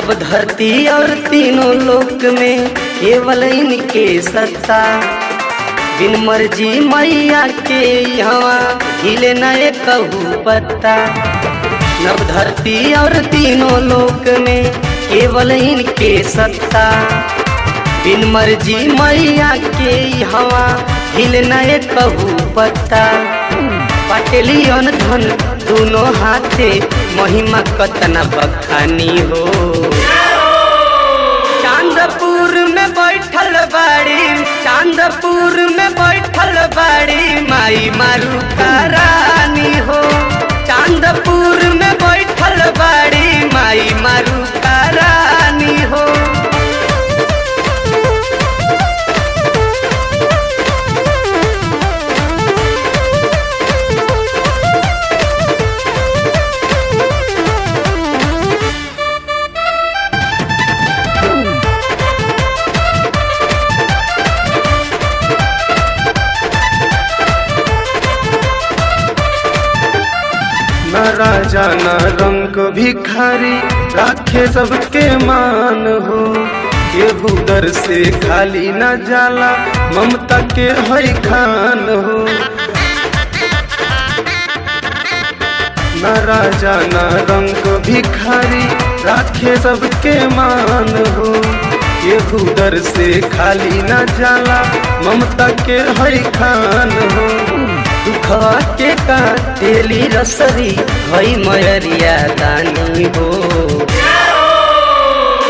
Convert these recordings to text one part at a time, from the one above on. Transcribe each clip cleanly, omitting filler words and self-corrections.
नव धरती और तीनों लोक में केवल इनके सत्ता। बिन मर्जी मैया के यहाँ हिले नए कहू पत्ता। नव धरती और तीनों लोक में केवल इनके सत्ता। बिन मर्जी मैया के यहाँ हिले नए कहू पत्ता। पटेलियन धन दोनों हाथे महिमा कतना बखानी हो। चांदपुर में बैठल बाड़ी, चांदपुर में बैठल बाड़ी माई मारू का रानी हो। चांदपुर में बैठल बाड़ी माई मारू का रानी हो। न राजा न रंग भिखारी राखे सबके मान हो। केहू दर से खाली न जाला ममता के हई खान हो। न राजा न रंग भिखारी राखे सबके मान हो। केहू दर से खाली न जाला ममता के हई खान हो। दुखवा के काटेली रसरी भई मयरिया दानी हो।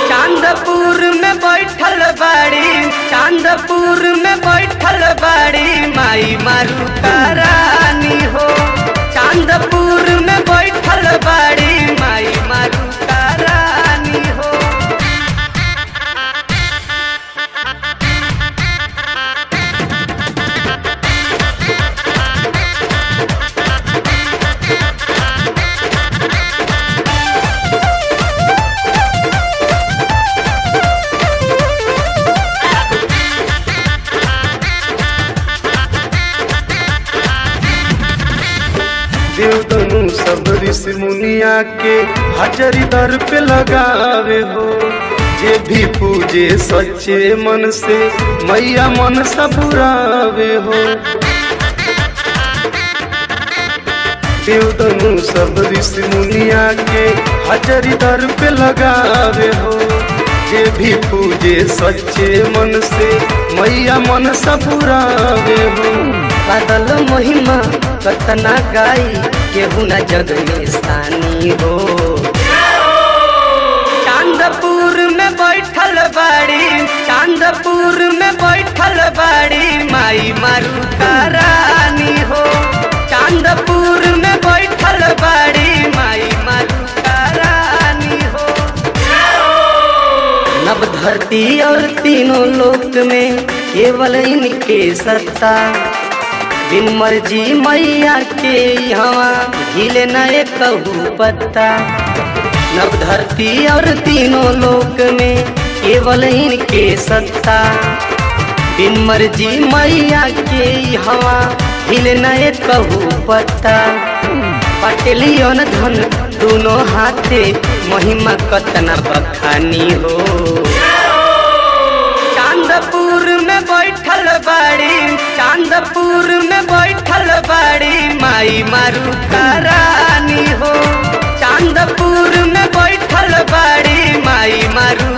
चांदपुर में बैठल बाड़ी, चांदपुर में बैठल बाड़ी माई मारू का रानी हो। चांदपुर में बैठल बाड़ी माई मारू का रानी हो। देवतनु सब ऋषि मुनिया के हाजरी दर पे लगावे हो। जे भी पूजे सच्चे मन से मैया मन सबुरावे हो। देवतनु सब ऋषि मुनिया के हाजरी दर पे लगावे हो। जे भी पूजे सच्चे मन से मैया मन सबुरावे हो। बादल महिमा कतना गाई केहू न जग में स्थानी हो। चांदपुर में बैठल बाड़ी, चांदपुर में बैठल बाड़ी माई मारू का रानी हो। चांदपुर में बैठल बाड़ी माई मारू का रानी हो। नव धरती और तीनों लोक में केवल इनके सत्ता। बिन मर्जी मैया के यहाँ हिले नए कहू पत्ता। नव धरती और तीनों लोक में केवल इनके सत्ता। बिन मर्जी मैया के यहाँ हिले नए कहू पत्ता। पटेलियन धन दोनों हाथे महिमा कतना बखानी हो। चांदपुर में बैठल बाड़ी, चांदपुर में बैठल बाड़ी माई मारू का रानी हो। चांदपुर में बैठल बाड़ी माई मारू